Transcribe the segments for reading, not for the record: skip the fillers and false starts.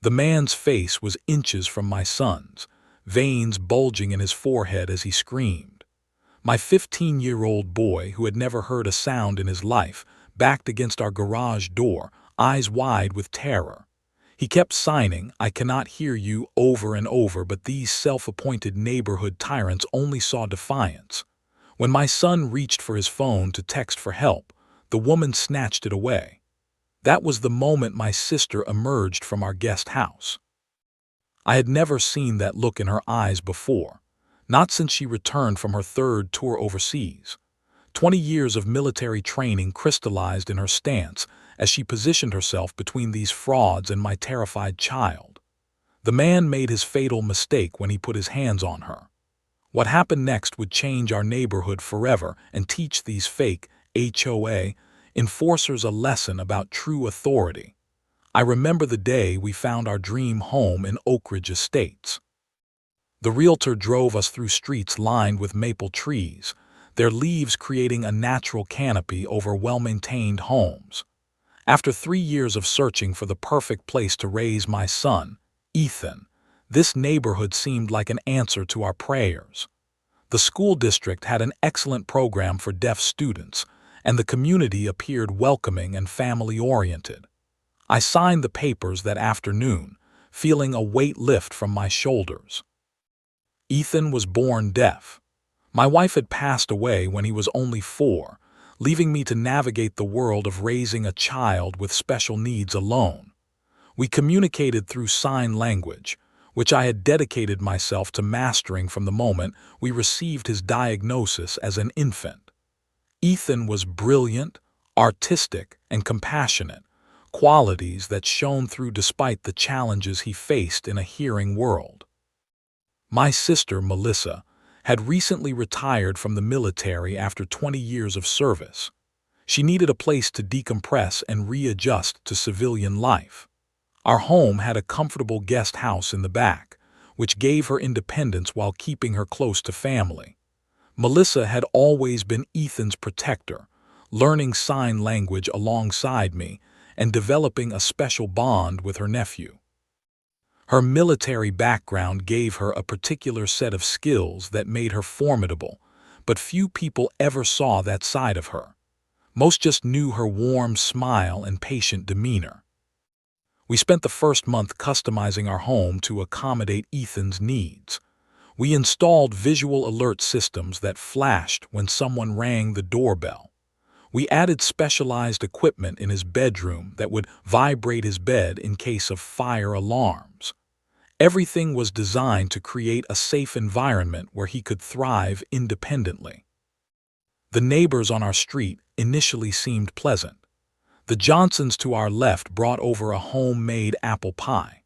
The man's face was inches from my son's, veins bulging in his forehead as he screamed. My 15-year-old boy, who had never heard a sound in his life, backed against our garage door, eyes wide with terror. He kept signing, "I cannot hear you," over and over, but these self-appointed neighborhood tyrants only saw defiance. When my son reached for his phone to text for help, the woman snatched it away. That was the moment my sister emerged from our guest house. I had never seen that look in her eyes before, not since she returned from her third tour overseas. 20 years of military training crystallized in her stance as she positioned herself between these frauds and my terrified child. The man made his fatal mistake when he put his hands on her. What happened next would change our neighborhood forever and teach these fake HOA enforcers a lesson about true authority. I remember the day we found our dream home in Oak Ridge Estates. The realtor drove us through streets lined with maple trees, their leaves creating a natural canopy over well-maintained homes. After 3 years of searching for the perfect place to raise my son, Ethan, this neighborhood seemed like an answer to our prayers. The school district had an excellent program for deaf students, and the community appeared welcoming and family-oriented. I signed the papers that afternoon, feeling a weight lift from my shoulders. Ethan was born deaf. My wife had passed away when he was only 4, leaving me to navigate the world of raising a child with special needs alone. We communicated through sign language, which I had dedicated myself to mastering from the moment we received his diagnosis as an infant. Ethan was brilliant, artistic, and compassionate, qualities that shone through despite the challenges he faced in a hearing world. My sister, Melissa, had recently retired from the military after 20 years of service. She needed a place to decompress and readjust to civilian life. Our home had a comfortable guest house in the back, which gave her independence while keeping her close to family. Melissa had always been Ethan's protector, learning sign language alongside me and developing a special bond with her nephew. Her military background gave her a particular set of skills that made her formidable, but few people ever saw that side of her. Most just knew her warm smile and patient demeanor. We spent the first month customizing our home to accommodate Ethan's needs. We installed visual alert systems that flashed when someone rang the doorbell. We added specialized equipment in his bedroom that would vibrate his bed in case of fire alarms. Everything was designed to create a safe environment where he could thrive independently. The neighbors on our street initially seemed pleasant. The Johnsons to our left brought over a homemade apple pie.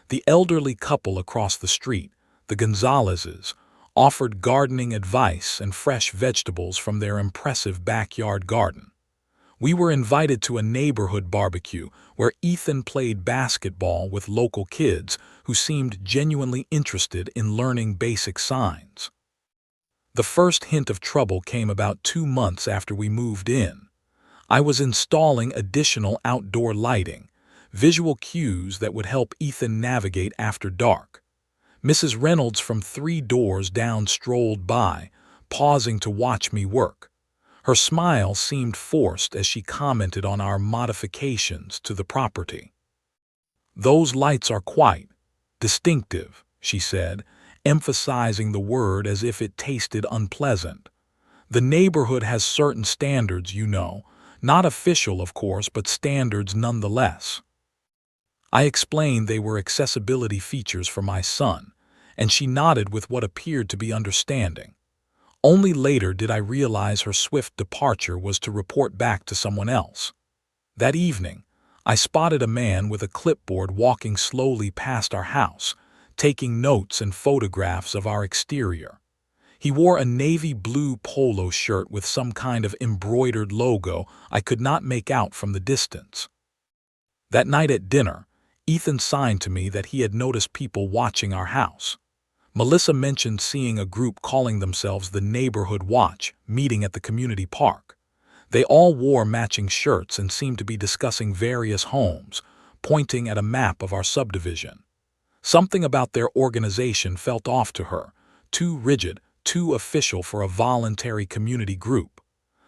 The elderly couple across the street, the Gonzaleses, offered gardening advice and fresh vegetables from their impressive backyard garden. We were invited to a neighborhood barbecue where Ethan played basketball with local kids who seemed genuinely interested in learning basic signs. The first hint of trouble came about 2 months after we moved in. I was installing additional outdoor lighting, visual cues that would help Ethan navigate after dark. Mrs. Reynolds from 3 doors down strolled by, pausing to watch me work. Her smile seemed forced as she commented on our modifications to the property. "Those lights are quite distinctive," she said, emphasizing the word as if it tasted unpleasant. "The neighborhood has certain standards, you know, not official, of course, but standards nonetheless." I explained they were accessibility features for my son, and she nodded with what appeared to be understanding. Only later did I realize her swift departure was to report back to someone else. That evening, I spotted a man with a clipboard walking slowly past our house, taking notes and photographs of our exterior. He wore a navy blue polo shirt with some kind of embroidered logo I could not make out from the distance. That night at dinner, Ethan signed to me that he had noticed people watching our house. Melissa mentioned seeing a group calling themselves the Neighborhood Watch meeting at the community park. They all wore matching shirts and seemed to be discussing various homes, pointing at a map of our subdivision. Something about their organization felt off to her, too rigid, too official for a voluntary community group.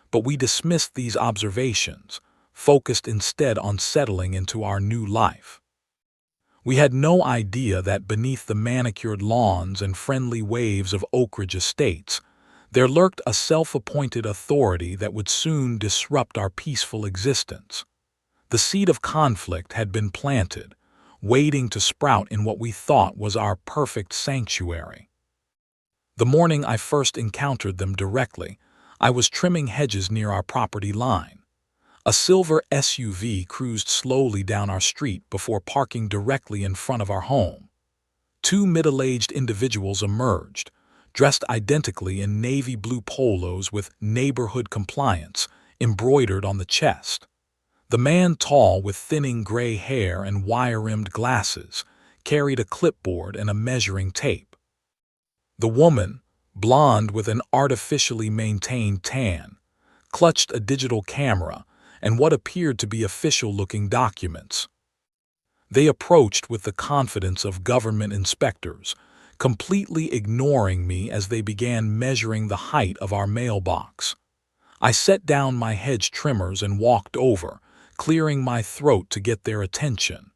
But we dismissed these observations, focused instead on settling into our new life. We had no idea that beneath the manicured lawns and friendly waves of Oak Ridge Estates, there lurked a self-appointed authority that would soon disrupt our peaceful existence. The seed of conflict had been planted, waiting to sprout in what we thought was our perfect sanctuary. The morning I first encountered them directly, I was trimming hedges near our property line. A silver SUV cruised slowly down our street before parking directly in front of our home. Two middle-aged individuals emerged, dressed identically in navy blue polos with neighborhood compliance embroidered on the chest. The man, tall with thinning gray hair and wire-rimmed glasses, carried a clipboard and a measuring tape. The woman, blonde with an artificially maintained tan, clutched a digital camera and what appeared to be official-looking documents. They approached with the confidence of government inspectors, completely ignoring me as they began measuring the height of our mailbox. I set down my hedge trimmers and walked over, clearing my throat to get their attention.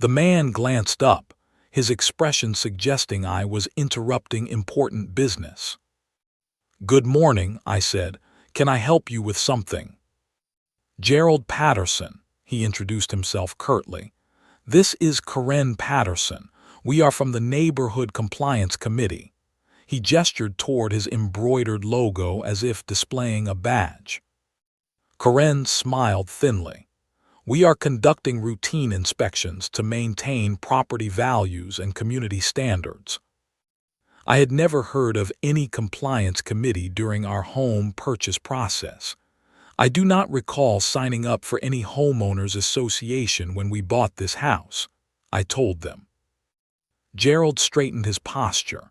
The man glanced up, his expression suggesting I was interrupting important business. "Good morning," I said. "Can I help you with something?" "Gerald Patterson," he introduced himself curtly. "This is Karen Patterson. We are from the Neighborhood Compliance Committee." He gestured toward his embroidered logo as if displaying a badge. Karen smiled thinly. "We are conducting routine inspections to maintain property values and community standards." I had never heard of any compliance committee during our home purchase process. I do not recall signing up for any homeowners association when we bought this house, I told them. Gerald straightened his posture.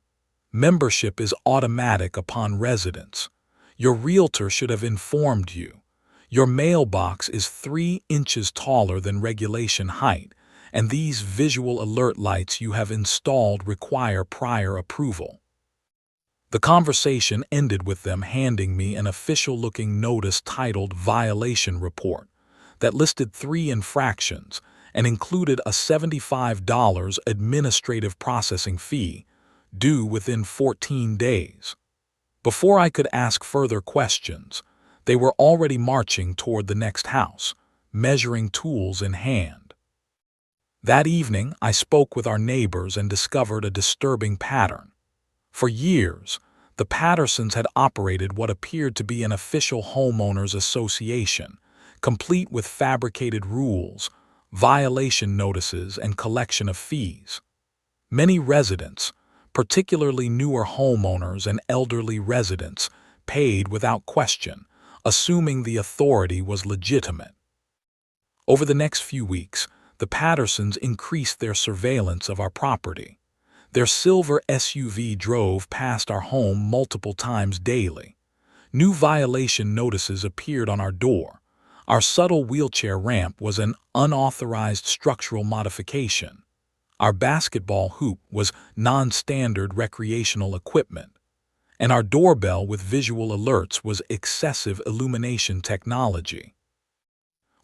"Membership is automatic upon residence. Your realtor should have informed you. Your mailbox is 3 inches taller than regulation height, and these visual alert lights you have installed require prior approval." The conversation ended with them handing me an official-looking notice titled Violation Report that listed 3 infractions and included a $75 administrative processing fee, due within 14 days. Before I could ask further questions, they were already marching toward the next house, measuring tools in hand. That evening, I spoke with our neighbors and discovered a disturbing pattern. For years, the Pattersons had operated what appeared to be an official homeowners association, complete with fabricated rules, violation notices, and collection of fees. Many residents, particularly newer homeowners and elderly residents, paid without question, assuming the authority was legitimate. Over the next few weeks, the Pattersons increased their surveillance of our property. Their silver SUV drove past our home multiple times daily. New violation notices appeared on our door. Our subtle wheelchair ramp was an unauthorized structural modification. Our basketball hoop was non-standard recreational equipment. And our doorbell with visual alerts was excessive illumination technology.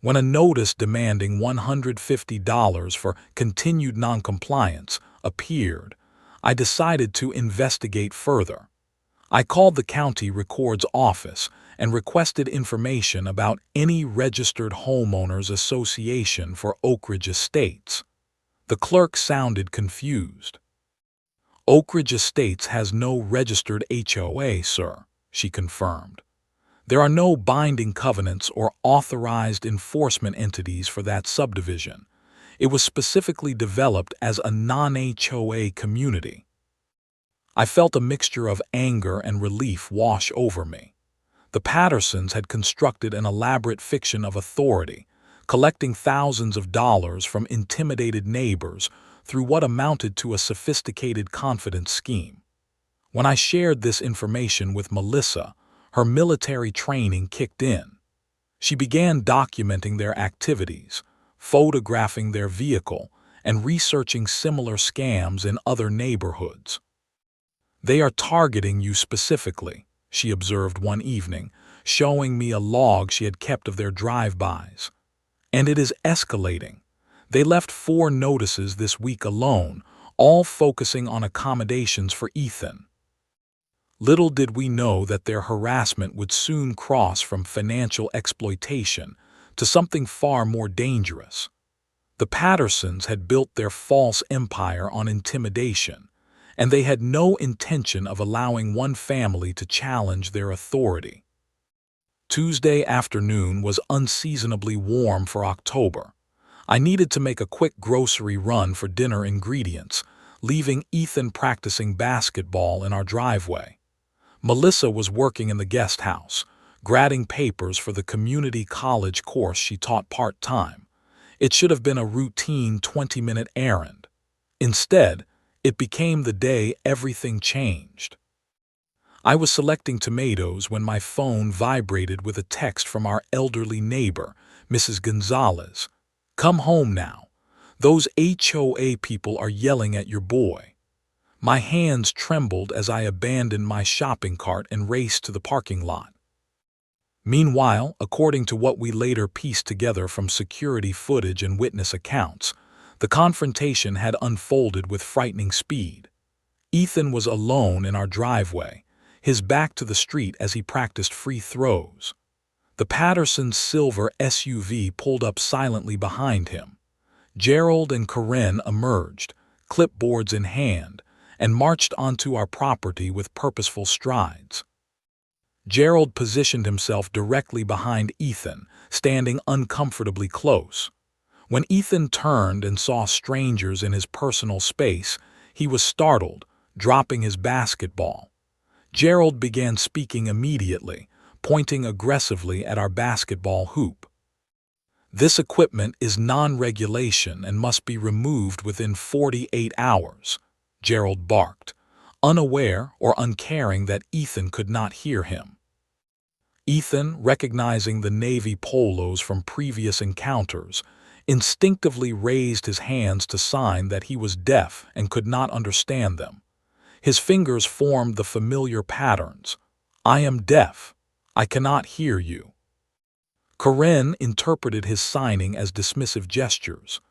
When a notice demanding $150 for continued noncompliance appeared, I decided to investigate further. I called the county records office and requested information about any registered homeowners association for Oak Ridge Estates. The clerk sounded confused. "Oak Ridge Estates has no registered HOA, sir," she confirmed. "There are no binding covenants or authorized enforcement entities for that subdivision. It was specifically developed as a non-HOA community." I felt a mixture of anger and relief wash over me. The Pattersons had constructed an elaborate fiction of authority, collecting thousands of dollars from intimidated neighbors through what amounted to a sophisticated confidence scheme. When I shared this information with Melissa, her military training kicked in. She began documenting their activities, photographing their vehicle, and researching similar scams in other neighborhoods. "They are targeting you specifically," she observed one evening, showing me a log she had kept of their drive-bys. "And it is escalating. They left 4 notices this week alone, all focusing on accommodations for Ethan." Little did we know that their harassment would soon cross from financial exploitation to something far more dangerous. The Pattersons had built their false empire on intimidation, and they had no intention of allowing one family to challenge their authority. Tuesday afternoon was unseasonably warm for October. I needed to make a quick grocery run for dinner ingredients, leaving Ethan practicing basketball in our driveway. Melissa was working in the guest house, grading papers for the community college course she taught part-time. It should have been a routine 20-minute errand. Instead, it became the day everything changed. I was selecting tomatoes when my phone vibrated with a text from our elderly neighbor, Mrs. Gonzalez. "Come home now. Those HOA people are yelling at your boy." My hands trembled as I abandoned my shopping cart and raced to the parking lot. Meanwhile, according to what we later pieced together from security footage and witness accounts, the confrontation had unfolded with frightening speed. Ethan was alone in our driveway, his back to the street as he practiced free throws. The Pattersons' silver SUV pulled up silently behind him. Gerald and Karen emerged, clipboards in hand, and marched onto our property with purposeful strides. Gerald positioned himself directly behind Ethan, standing uncomfortably close. When Ethan turned and saw strangers in his personal space, he was startled, dropping his basketball. Gerald began speaking immediately, pointing aggressively at our basketball hoop. "This equipment is non-regulation and must be removed within 48 hours, Gerald barked, unaware or uncaring that Ethan could not hear him. Ethan, recognizing the navy polos from previous encounters, instinctively raised his hands to sign that he was deaf and could not understand them. His fingers formed the familiar patterns. "I am deaf. I cannot hear you." Karen interpreted his signing as dismissive gestures.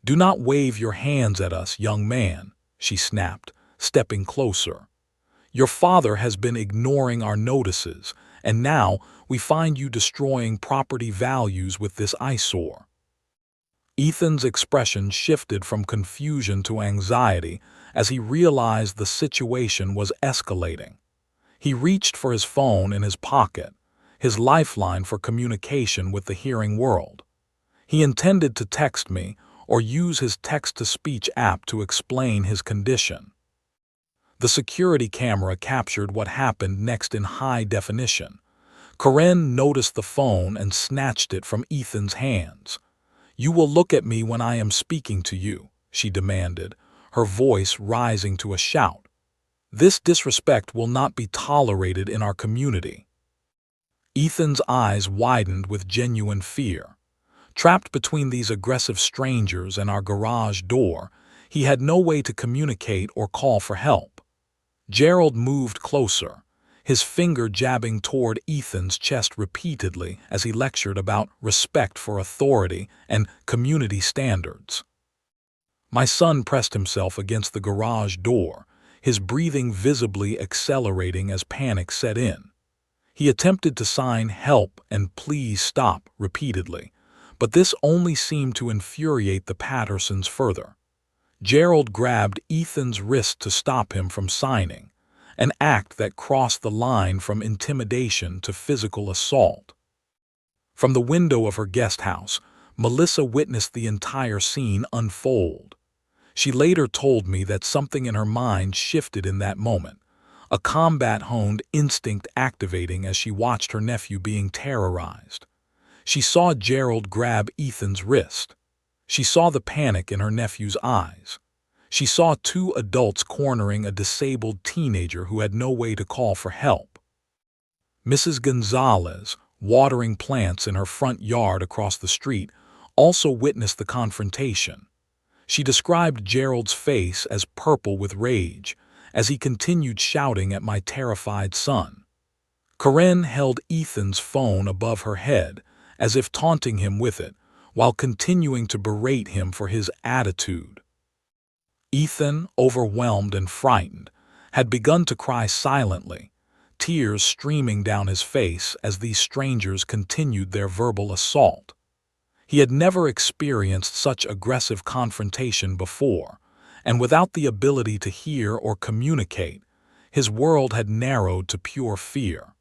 "Do not wave your hands at us, young man," she snapped, stepping closer. "Your father has been ignoring our notices, and now we find you destroying property values with this eyesore." Ethan's expression shifted from confusion to anxiety as he realized the situation was escalating. He reached for his phone in his pocket, his lifeline for communication with the hearing world. He intended to text me or use his text-to-speech app to explain his condition. The security camera captured what happened next in high definition. Karen noticed the phone and snatched it from Ethan's hands. "You will look at me when I am speaking to you," she demanded, her voice rising to a shout. "This disrespect will not be tolerated in our community." Ethan's eyes widened with genuine fear. Trapped between these aggressive strangers and our garage door, he had no way to communicate or call for help. Gerald moved closer, his finger jabbing toward Ethan's chest repeatedly as he lectured about respect for authority and community standards. My son pressed himself against the garage door, his breathing visibly accelerating as panic set in. He attempted to sign "help" and "please stop" repeatedly, but this only seemed to infuriate the Pattersons further. Gerald grabbed Ethan's wrist to stop him from signing, an act that crossed the line from intimidation to physical assault. From the window of her guest house, Melissa witnessed the entire scene unfold. She later told me that something in her mind shifted in that moment, a combat-honed instinct activating as she watched her nephew being terrorized. She saw Gerald grab Ethan's wrist. She saw the panic in her nephew's eyes. She saw 2 adults cornering a disabled teenager who had no way to call for help. Mrs. Gonzalez, watering plants in her front yard across the street, also witnessed the confrontation. She described Gerald's face as purple with rage as he continued shouting at my terrified son. Karen held Ethan's phone above her head as if taunting him with it, while continuing to berate him for his attitude. Ethan, overwhelmed and frightened, had begun to cry silently, tears streaming down his face as these strangers continued their verbal assault. He had never experienced such aggressive confrontation before, and without the ability to hear or communicate, his world had narrowed to pure fear.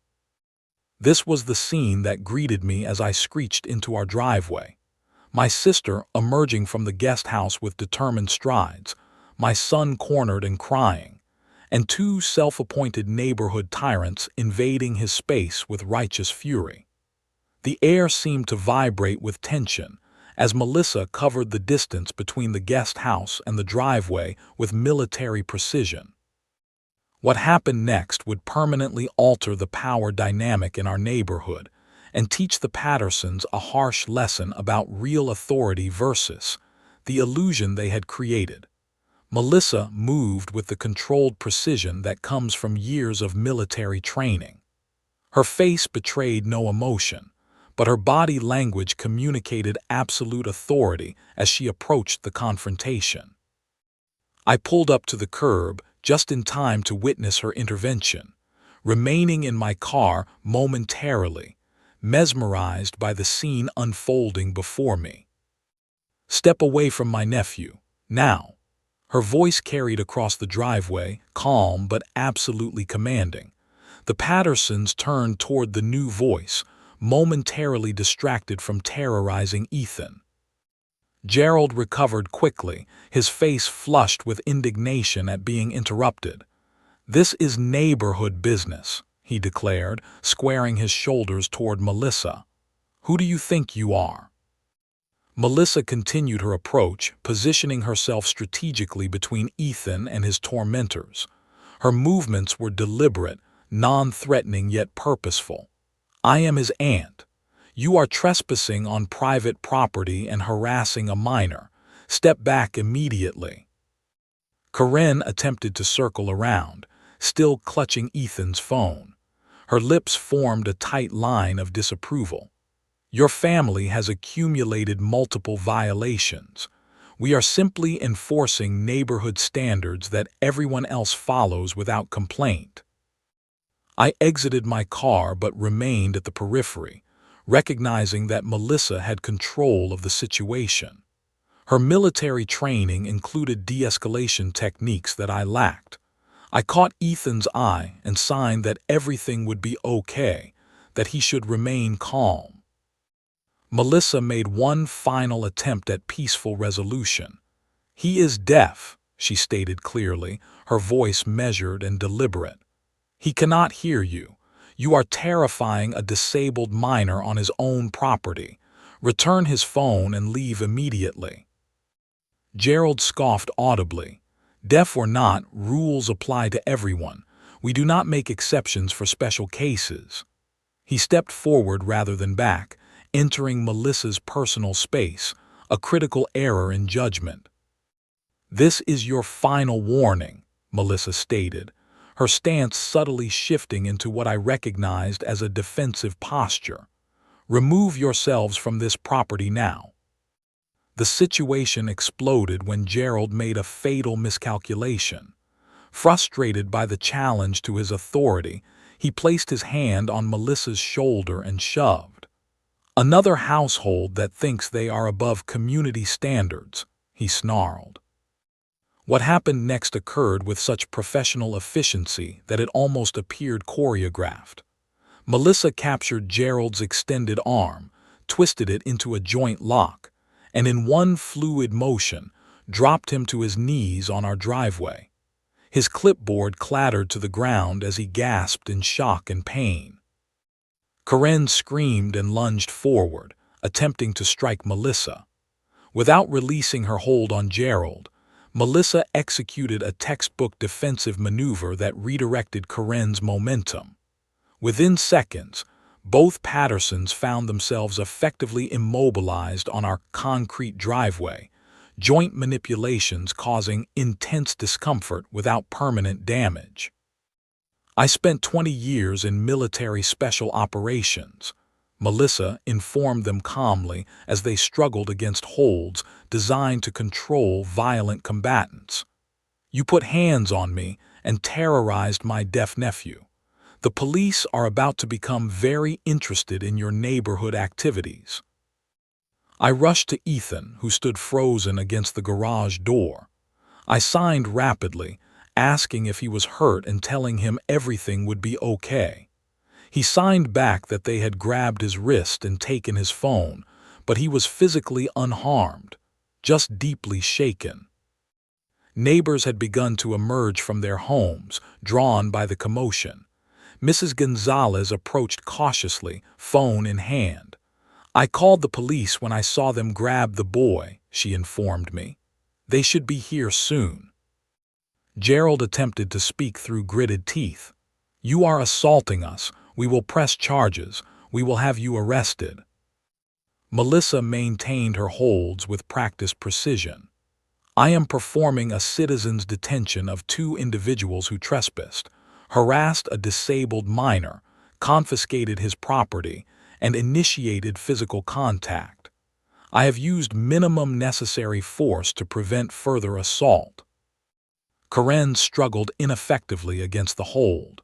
This was the scene that greeted me as I screeched into our driveway. My sister emerging from the guest house with determined strides, my son cornered and crying, and two self-appointed neighborhood tyrants invading his space with righteous fury. The air seemed to vibrate with tension as Melissa covered the distance between the guest house and the driveway with military precision. What happened next would permanently alter the power dynamic in our neighborhood and teach the Pattersons a harsh lesson about real authority versus the illusion they had created. Melissa moved with the controlled precision that comes from years of military training. Her face betrayed no emotion, but her body language communicated absolute authority as she approached the confrontation. I pulled up to the curb just in time to witness her intervention, remaining in my car momentarily, mesmerized by the scene unfolding before me. "Step away from my nephew, now." Her voice carried across the driveway, calm but absolutely commanding. The Pattersons turned toward the new voice, momentarily distracted from terrorizing Ethan. Gerald recovered quickly, his face flushed with indignation at being interrupted. "This is neighborhood business," he declared, squaring his shoulders toward Melissa. "Who do you think you are?" Melissa continued her approach, positioning herself strategically between Ethan and his tormentors. Her movements were deliberate, non-threatening yet purposeful. "I am his aunt. You are trespassing on private property and harassing a minor. Step back immediately." Karen attempted to circle around, still clutching Ethan's phone. Her lips formed a tight line of disapproval. "Your family has accumulated multiple violations. We are simply enforcing neighborhood standards that everyone else follows without complaint." I exited my car but remained at the periphery, recognizing that Melissa had control of the situation. Her military training included de-escalation techniques that I lacked. I caught Ethan's eye and signed that everything would be okay, that he should remain calm. Melissa made one final attempt at peaceful resolution. "He is deaf," she stated clearly, her voice measured and deliberate. "He cannot hear you. You are terrifying a disabled minor on his own property. Return his phone and leave immediately." Gerald scoffed audibly. "Deaf or not, rules apply to everyone. We do not make exceptions for special cases." He stepped forward rather than back, entering Melissa's personal space, a critical error in judgment. "This is your final warning," Melissa stated, her stance subtly shifting into what I recognized as a defensive posture. "Remove yourselves from this property now." The situation exploded when Gerald made a fatal miscalculation. Frustrated by the challenge to his authority, he placed his hand on Melissa's shoulder and shoved. "Another household that thinks they are above community standards," he snarled. What happened next occurred with such professional efficiency that it almost appeared choreographed. Melissa captured Gerald's extended arm, twisted it into a joint lock, and in one fluid motion, dropped him to his knees on our driveway. His clipboard clattered to the ground as he gasped in shock and pain. Karen screamed and lunged forward, attempting to strike Melissa. Without releasing her hold on Gerald, Melissa executed a textbook defensive maneuver that redirected Karen's momentum. Within seconds, Both Pattersons found themselves effectively immobilized on our concrete driveway, joint manipulations causing intense discomfort without permanent damage. I spent 20 years in military special operations. Melissa informed them calmly as they struggled against holds designed to control violent combatants. You put hands on me and terrorized my deaf nephew. The police are about to become very interested in your neighborhood activities. I rushed to Ethan, who stood frozen against the garage door. I signed rapidly, asking if he was hurt and telling him everything would be okay. He signed back that they had grabbed his wrist and taken his phone, but he was physically unharmed, just deeply shaken. Neighbors had begun to emerge from their homes, drawn by the commotion. Mrs. Gonzalez approached cautiously, phone in hand. I called the police when I saw them grab the boy, she informed me. They should be here soon. Gerald attempted to speak through gritted teeth. You are assaulting us. We will press charges. We will have you arrested. Melissa maintained her holds with practiced precision. I am performing a citizen's detention of two individuals who trespassed, harassed a disabled minor, confiscated his property, and initiated physical contact. I have used minimum necessary force to prevent further assault. Karen struggled ineffectively against the hold.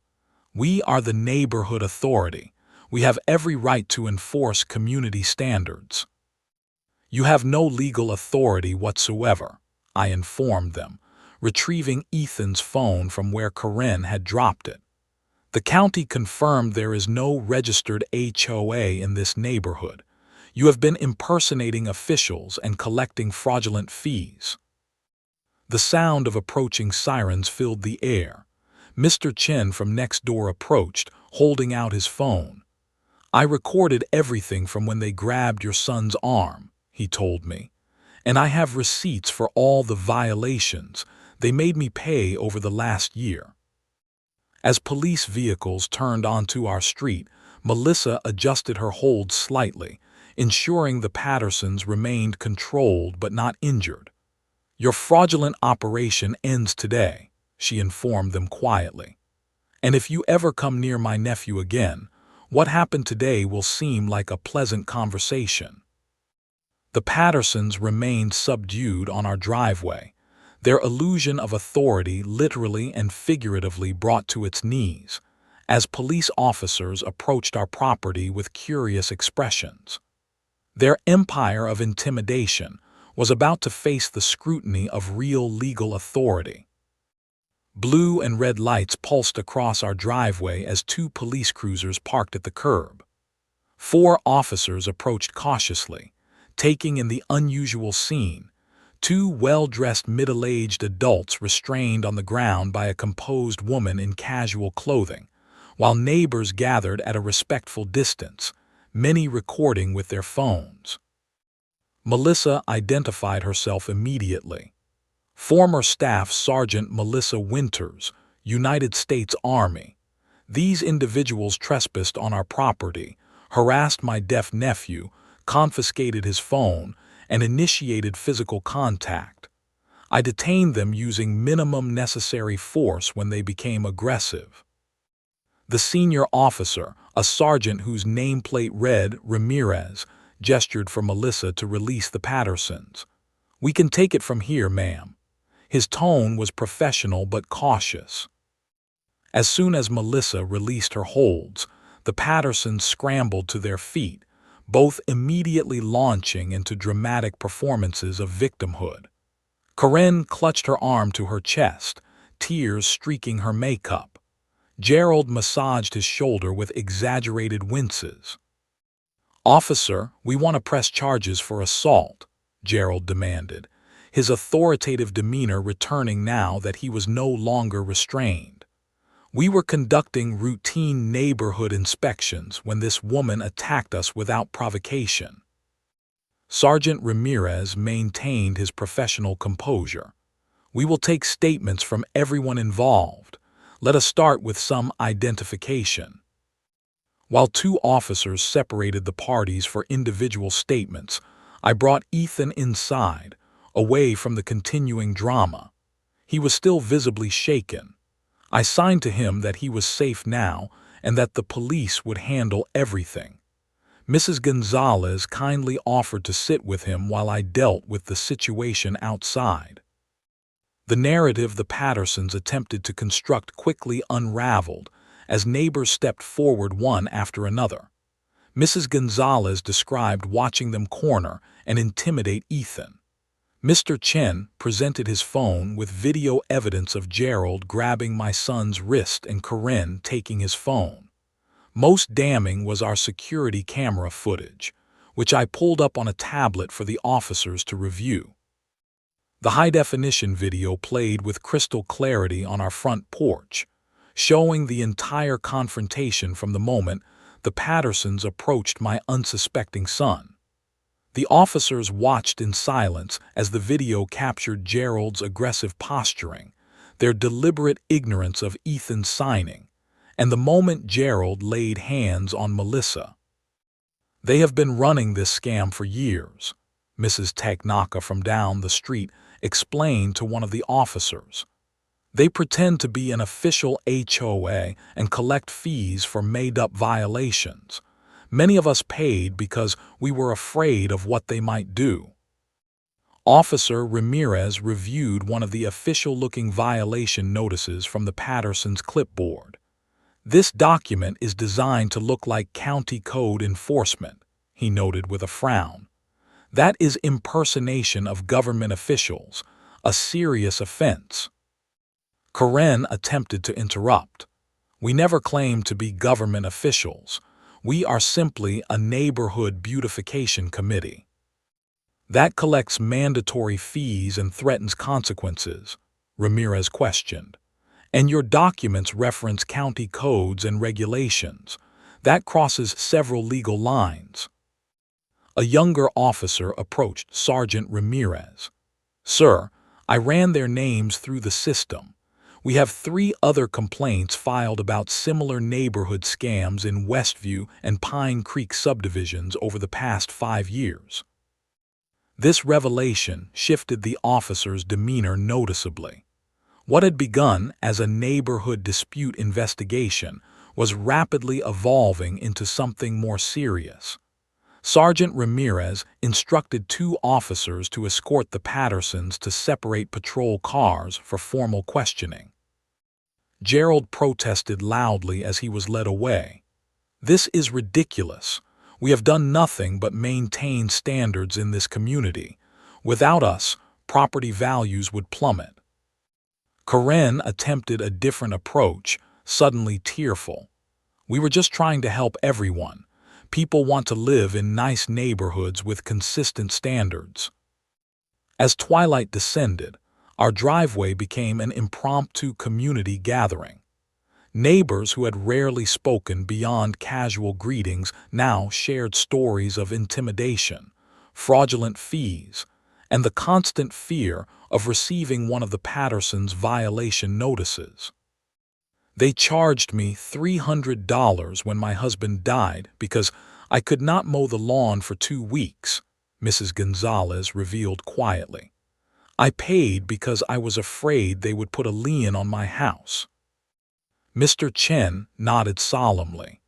We are the neighborhood authority. We have every right to enforce community standards. You have no legal authority whatsoever, I informed them, retrieving Ethan's phone from where Karen had dropped it. The county confirmed there is no registered HOA in this neighborhood. You have been impersonating officials and collecting fraudulent fees. The sound of approaching sirens filled the air. Mr. Chen from next door approached, holding out his phone. I recorded everything from when they grabbed your son's arm, he told me. And I have receipts for all the violations they made me pay over the last year. As police vehicles turned onto our street, Melissa adjusted her hold slightly, ensuring the Pattersons remained controlled but not injured. Your fraudulent operation ends today, she informed them quietly. And if you ever come near my nephew again, what happened today will seem like a pleasant conversation. The Pattersons remained subdued on our driveway, their illusion of authority literally and figuratively brought to its knees, as police officers approached our property with curious expressions. Their empire of intimidation was about to face the scrutiny of real legal authority. Blue and red lights pulsed across our driveway as two police cruisers parked at the curb. 4 officers approached cautiously, taking in the unusual scene. 2 well-dressed middle-aged adults restrained on the ground by a composed woman in casual clothing, while neighbors gathered at a respectful distance, many recording with their phones. Melissa identified herself immediately. Former Staff Sergeant Melissa Winters, United States Army. These individuals trespassed on our property, harassed my deaf nephew, confiscated his phone, and initiated physical contact. I detained them using minimum necessary force when they became aggressive. The senior officer, a sergeant whose nameplate read Ramirez, gestured for Melissa to release the Pattersons. We can take it from here, ma'am. His tone was professional but cautious. As soon as Melissa released her holds, the Pattersons scrambled to their feet, both immediately launching into dramatic performances of victimhood. Karen clutched her arm to her chest, tears streaking her makeup. Gerald massaged his shoulder with exaggerated winces. "Officer, we want to press charges for assault," Gerald demanded, his authoritative demeanor returning now that he was no longer restrained. We were conducting routine neighborhood inspections when this woman attacked us without provocation. Sergeant Ramirez maintained his professional composure. We will take statements from everyone involved. Let us start with some identification. While two officers separated the parties for individual statements, I brought Ethan inside, away from the continuing drama. He was still visibly shaken. I signed to him that he was safe now and that the police would handle everything. Mrs. Gonzalez kindly offered to sit with him while I dealt with the situation outside. The narrative the Pattersons attempted to construct quickly unraveled as neighbors stepped forward one after another. Mrs. Gonzalez described watching them corner and intimidate Ethan. Mr. Chen presented his phone with video evidence of Gerald grabbing my son's wrist and Karen taking his phone. Most damning was our security camera footage, which I pulled up on a tablet for the officers to review. The high-definition video played with crystal clarity on our front porch, showing the entire confrontation from the moment the Pattersons approached my unsuspecting son. The officers watched in silence as the video captured Gerald's aggressive posturing, their deliberate ignorance of Ethan's signing, and the moment Gerald laid hands on Melissa. "They have been running this scam for years," Mrs. Taknaka from down the street explained to one of the officers. "They pretend to be an official HOA and collect fees for made-up violations. Many of us paid because we were afraid of what they might do." Officer Ramirez reviewed one of the official-looking violation notices from the Pattersons' clipboard. "This document is designed to look like county code enforcement," he noted with a frown. "That is impersonation of government officials, a serious offense." Karen attempted to interrupt. "We never claimed to be government officials. We are simply a neighborhood beautification committee. That collects mandatory fees and threatens consequences," Ramirez questioned. "And your documents reference county codes and regulations. That crosses several legal lines." A younger officer approached Sergeant Ramirez. "Sir, I ran their names through the system. We have 3 other complaints filed about similar neighborhood scams in Westview and Pine Creek subdivisions over the past 5 years." This revelation shifted the officer's demeanor noticeably. What had begun as a neighborhood dispute investigation was rapidly evolving into something more serious. Sergeant Ramirez instructed 2 officers to escort the Pattersons to separate patrol cars for formal questioning. Gerald protested loudly as he was led away. "This is ridiculous. We have done nothing but maintain standards in this community. Without us, property values would plummet." Karen attempted a different approach, suddenly tearful. "We were just trying to help everyone. People want to live in nice neighborhoods with consistent standards." As twilight descended, our driveway became an impromptu community gathering. Neighbors who had rarely spoken beyond casual greetings now shared stories of intimidation, fraudulent fees, and the constant fear of receiving one of the Pattersons' violation notices. "They charged me $300 when my husband died because I could not mow the lawn for 2 weeks," Mrs. Gonzalez revealed quietly. "I paid because I was afraid they would put a lien on my house." Mr. Chen nodded solemnly.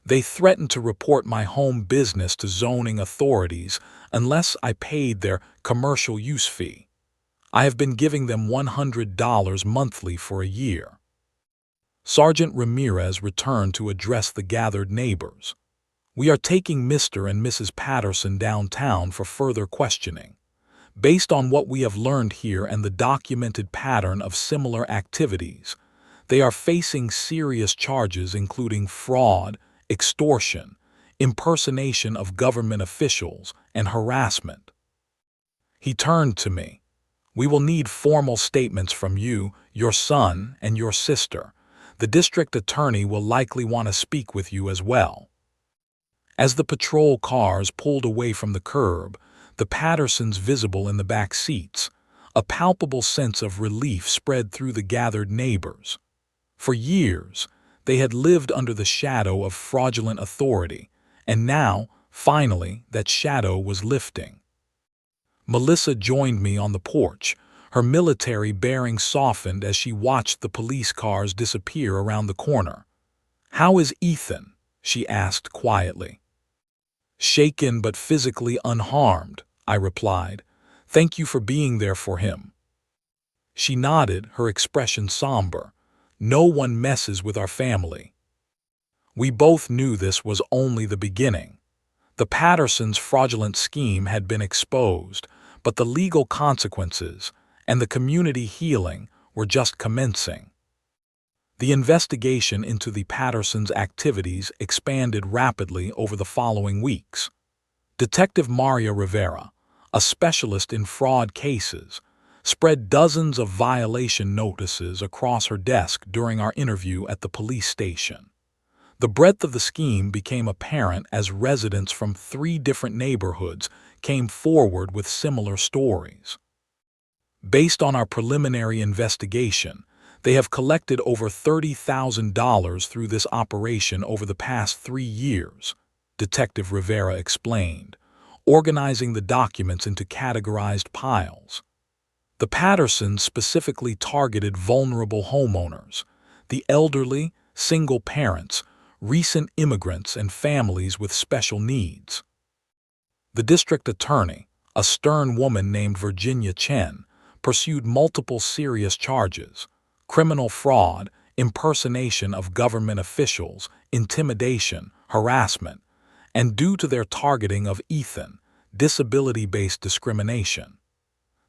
"They threatened to report my home business to zoning authorities unless I paid their commercial use fee. I have been giving them $100 monthly for a year." Sergeant Ramirez returned to address the gathered neighbors. "We are taking Mr. and Mrs. Patterson downtown for further questioning. Based on what we have learned here and the documented pattern of similar activities, they are facing serious charges including fraud, extortion, impersonation of government officials, and harassment." He turned to me. "We will need formal statements from you, your son, and your sister. The district attorney will likely want to speak with you as well." As the patrol cars pulled away from the curb, the Pattersons visible in the back seats, a palpable sense of relief spread through the gathered neighbors. For years, They had lived under the shadow of fraudulent authority, and now, finally, that shadow was lifting. Melissa joined me on the porch, her military bearing softened as she watched the police cars disappear around the corner. "How is Ethan?" she asked quietly. "Shaken but physically unharmed," I replied. "Thank you for being there for him." She nodded, her expression somber. "No one messes with our family." We both knew this was only the beginning. The Pattersons' fraudulent scheme had been exposed, but the legal consequences and the community healing were just commencing. The investigation into the Pattersons' activities expanded rapidly over the following weeks. Detective Maria Rivera, a specialist in fraud cases, spread dozens of violation notices across her desk during our interview at the police station. The breadth of the scheme became apparent as residents from 3 different neighborhoods came forward with similar stories. Based on our preliminary investigation, they have collected over $30,000 through this operation over the past 3 years, Detective Rivera explained, organizing the documents into categorized piles. The Pattersons specifically targeted vulnerable homeowners, the elderly, single parents, recent immigrants, and families with special needs. The district attorney, a stern woman named Virginia Chen, pursued multiple serious charges: criminal fraud, impersonation of government officials, intimidation, harassment, and due to their targeting of Ethan, disability-based discrimination.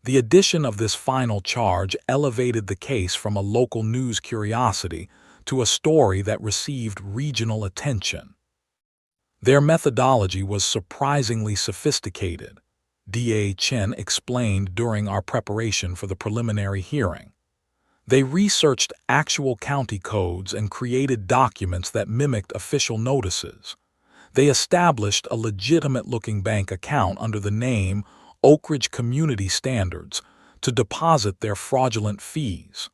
The addition of this final charge elevated the case from a local news curiosity to a story that received regional attention. Their methodology was surprisingly sophisticated, DA Chen explained during our preparation for the preliminary hearing. They researched actual county codes and created documents that mimicked official notices. They established a legitimate-looking bank account under the name Oak Ridge Community Standards to deposit their fraudulent fees.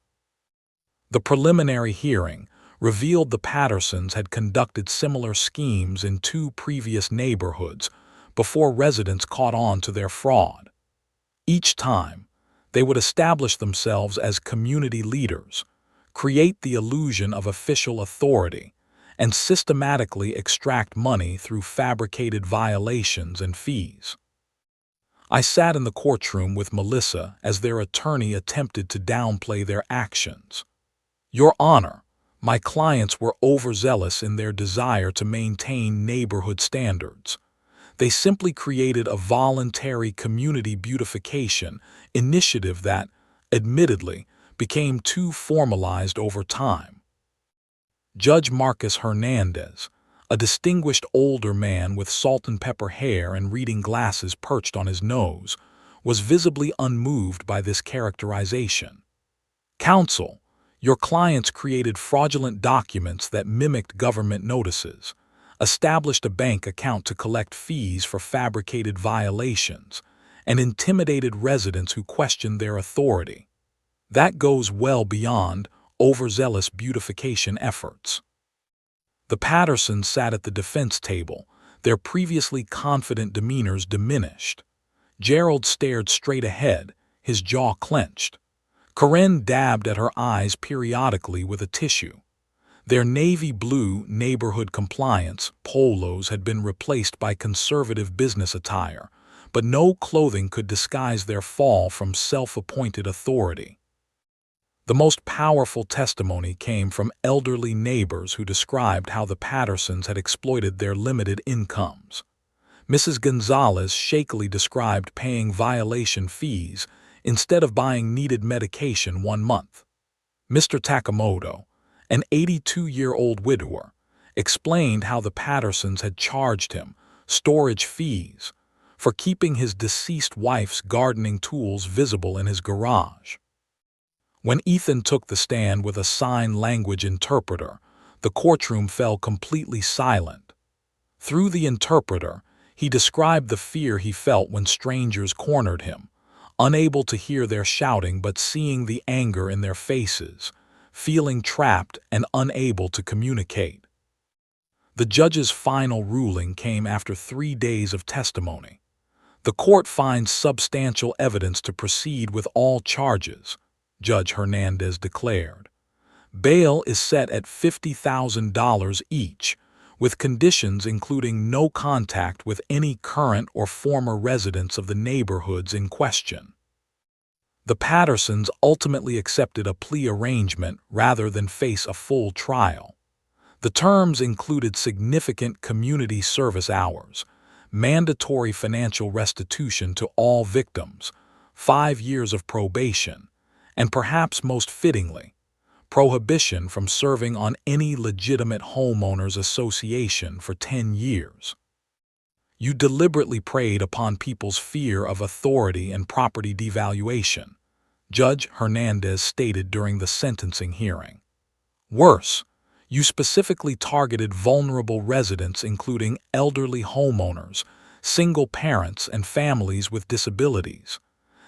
The preliminary hearing revealed the Pattersons had conducted similar schemes in 2 previous neighborhoods before residents caught on to their fraud. Each time, they would establish themselves as community leaders, create the illusion of official authority, and systematically extract money through fabricated violations and fees. I sat in the courtroom with Melissa as their attorney attempted to downplay their actions. "Your Honor, my clients were overzealous in their desire to maintain neighborhood standards. They simply created a voluntary community beautification initiative that, admittedly, became too formalized over time." Judge Marcus Hernandez, a distinguished older man with salt and pepper hair and reading glasses perched on his nose, was visibly unmoved by this characterization. "Counsel, your clients created fraudulent documents that mimicked government notices, established a bank account to collect fees for fabricated violations, and intimidated residents who questioned their authority. That goes well beyond overzealous beautification efforts." The Pattersons sat at the defense table, their previously confident demeanors diminished. Gerald stared straight ahead, his jaw clenched. Karen dabbed at her eyes periodically with a tissue. Their navy blue neighborhood compliance polos had been replaced by conservative business attire, but no clothing could disguise their fall from self-appointed authority. The most powerful testimony came from elderly neighbors who described how the Pattersons had exploited their limited incomes. Mrs. Gonzalez shakily described paying violation fees instead of buying needed medication 1 month. Mr. Takamoto, an 82-year-old widower, explained how the Pattersons had charged him storage fees for keeping his deceased wife's gardening tools visible in his garage. When Ethan took the stand with a sign language interpreter, the courtroom fell completely silent. Through the interpreter, he described the fear he felt when strangers cornered him, unable to hear their shouting but seeing the anger in their faces, feeling trapped and unable to communicate. The judge's final ruling came after 3 days of testimony. The court finds substantial evidence to proceed with all charges, Judge Hernandez declared. Bail is set at $50,000 each, with conditions including no contact with any current or former residents of the neighborhoods in question. The Pattersons ultimately accepted a plea arrangement rather than face a full trial. The terms included significant community service hours, mandatory financial restitution to all victims, 5 years of probation, and perhaps most fittingly, prohibition from serving on any legitimate homeowners association for 10 years. You deliberately preyed upon people's fear of authority and property devaluation, Judge Hernandez stated during the sentencing hearing. Worse, you specifically targeted vulnerable residents including elderly homeowners, single parents, and families with disabilities.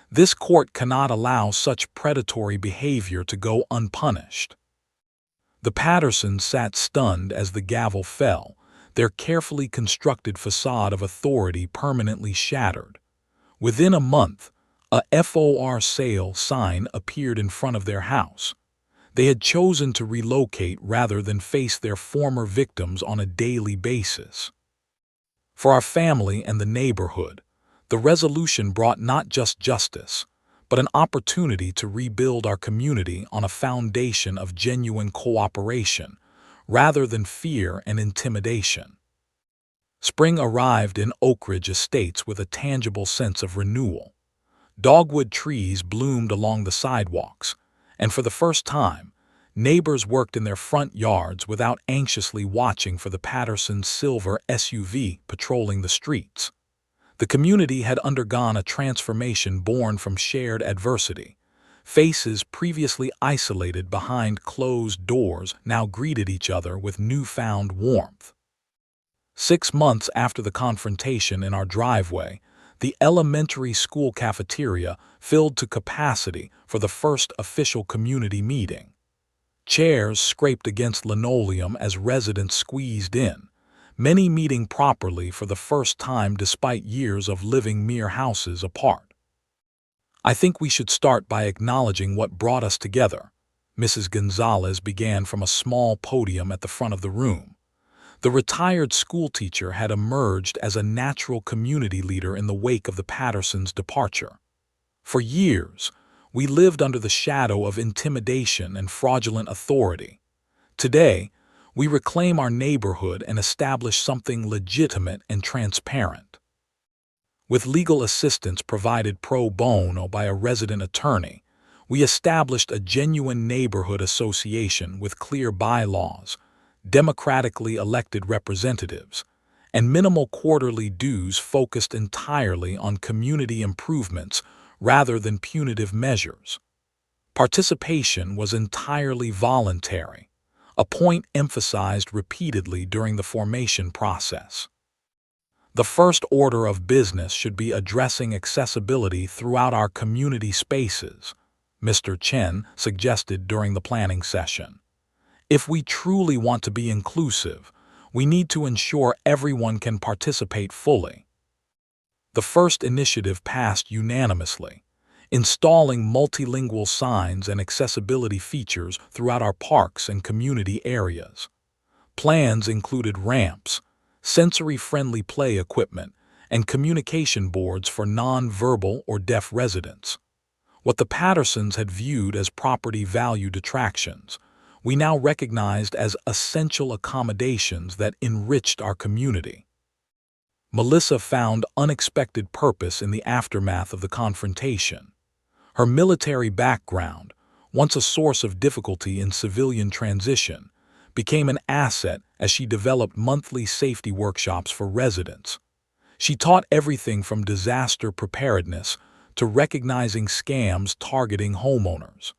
This court cannot allow such predatory behavior to go unpunished. The Pattersons sat stunned as the gavel fell, their carefully constructed facade of authority permanently shattered. Within a month, a for sale sign appeared in front of their house. They had chosen to relocate rather than face their former victims on a daily basis. For our family and the neighborhood, the resolution brought not just justice, but an opportunity to rebuild our community on a foundation of genuine cooperation, rather than fear and intimidation. Spring arrived in Oak Ridge Estates with a tangible sense of renewal. Dogwood trees bloomed along the sidewalks, and for the first time, neighbors worked in their front yards without anxiously watching for the Pattersons' silver SUV patrolling the streets. The community had undergone a transformation born from shared adversity. Faces previously isolated behind closed doors now greeted each other with newfound warmth. 6 months after the confrontation in our driveway, the elementary school cafeteria filled to capacity for the first official community meeting. Chairs scraped against linoleum as residents squeezed in, many meeting properly for the first time despite years of living mere houses apart. I think we should start by acknowledging what brought us together, Mrs. Gonzalez began from a small podium at the front of the room. The retired schoolteacher had emerged as a natural community leader in the wake of the Pattersons' departure. For years, we lived under the shadow of intimidation and fraudulent authority. Today, we reclaim our neighborhood and establish something legitimate and transparent. With legal assistance provided pro bono by a resident attorney, we established a genuine neighborhood association with clear bylaws, democratically elected representatives, and minimal quarterly dues focused entirely on community improvements rather than punitive measures. Participation was entirely voluntary, a point emphasized repeatedly during the formation process. The first order of business should be addressing accessibility throughout our community spaces, Mr. Chen suggested during the planning session. If we truly want to be inclusive, we need to ensure everyone can participate fully. The first initiative passed unanimously, installing multilingual signs and accessibility features throughout our parks and community areas. Plans included ramps, sensory-friendly play equipment, and communication boards for non-verbal or deaf residents. What the Pattersons had viewed as property value detractions, we now recognized as essential accommodations that enriched our community. Melissa found unexpected purpose in the aftermath of the confrontation. Her military background, once a source of difficulty in civilian transition, became an asset as she developed monthly safety workshops for residents. She taught everything from disaster preparedness to recognizing scams targeting homeowners.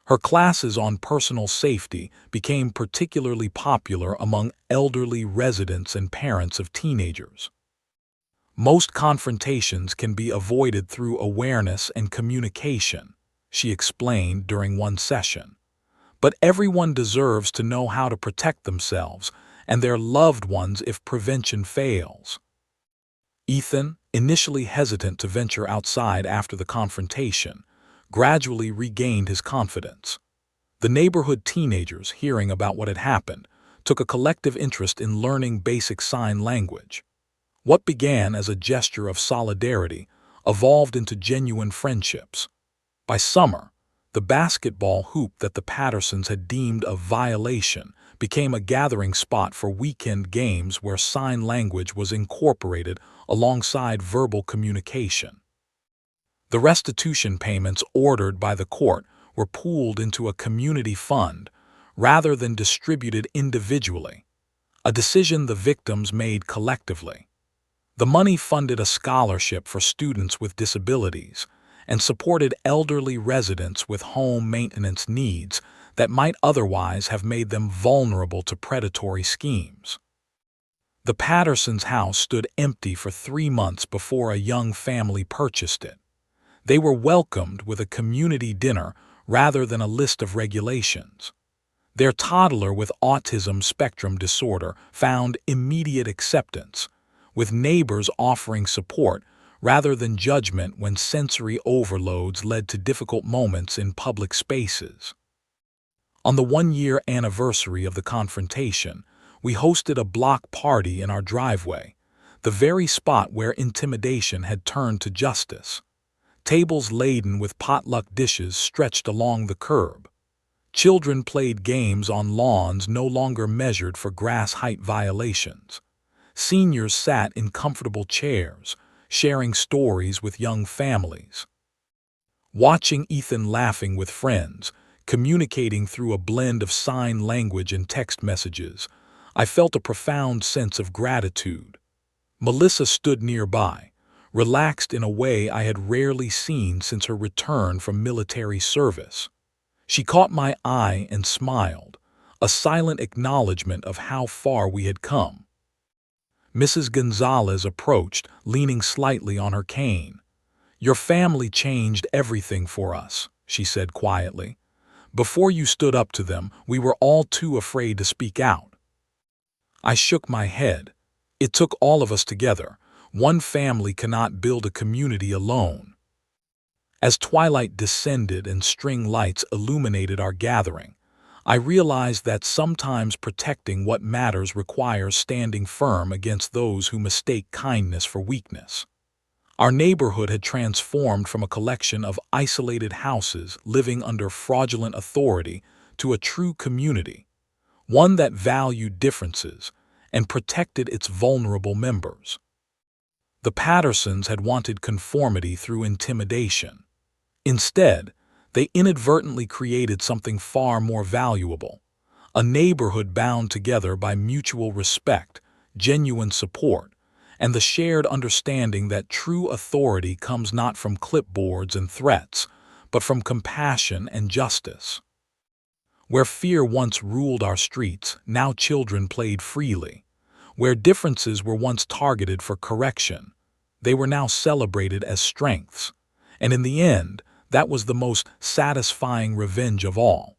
Her classes on personal safety became particularly popular among elderly residents and parents of teenagers. Most confrontations can be avoided through awareness and communication, she explained during one session. But everyone deserves to know how to protect themselves and their loved ones if prevention fails. Ethan, initially hesitant to venture outside after the confrontation, gradually regained his confidence. The neighborhood teenagers, hearing about what had happened, took a collective interest in learning basic sign language. What began as a gesture of solidarity evolved into genuine friendships. By summer, the basketball hoop that the Pattersons had deemed a violation became a gathering spot for weekend games where sign language was incorporated alongside verbal communication. The restitution payments ordered by the court were pooled into a community fund rather than distributed individually, a decision the victims made collectively. The money funded a scholarship for students with disabilities and supported elderly residents with home maintenance needs that might otherwise have made them vulnerable to predatory schemes. The Pattersons' house stood empty for 3 months before a young family purchased it. They were welcomed with a community dinner rather than a list of regulations. Their toddler with autism spectrum disorder found immediate acceptance, with neighbors offering support rather than judgment when sensory overloads led to difficult moments in public spaces. On the 1-year anniversary of the confrontation, we hosted a block party in our driveway, the very spot where intimidation had turned to justice. Tables laden with potluck dishes stretched along the curb. Children played games on lawns no longer measured for grass height violations. Seniors sat in comfortable chairs, sharing stories with young families. Watching Ethan laughing with friends, communicating through a blend of sign language and text messages, I felt a profound sense of gratitude. Melissa stood nearby, relaxed in a way I had rarely seen since her return from military service. She caught my eye and smiled, a silent acknowledgement of how far we had come. Mrs. Gonzalez approached, leaning slightly on her cane. "Your family changed everything for us," she said quietly. "Before you stood up to them, we were all too afraid to speak out." I shook my head. It took all of us together. One family cannot build a community alone. As twilight descended and string lights illuminated our gathering, I realized that sometimes protecting what matters requires standing firm against those who mistake kindness for weakness. Our neighborhood had transformed from a collection of isolated houses living under fraudulent authority to a true community, one that valued differences and protected its vulnerable members. The Pattersons had wanted conformity through intimidation. Instead, they inadvertently created something far more valuable, a neighborhood bound together by mutual respect, genuine support, and the shared understanding that true authority comes not from clipboards and threats, but from compassion and justice. Where fear once ruled our streets, now children played freely. Where differences were once targeted for correction, they were now celebrated as strengths. And in the end, that was the most satisfying revenge of all.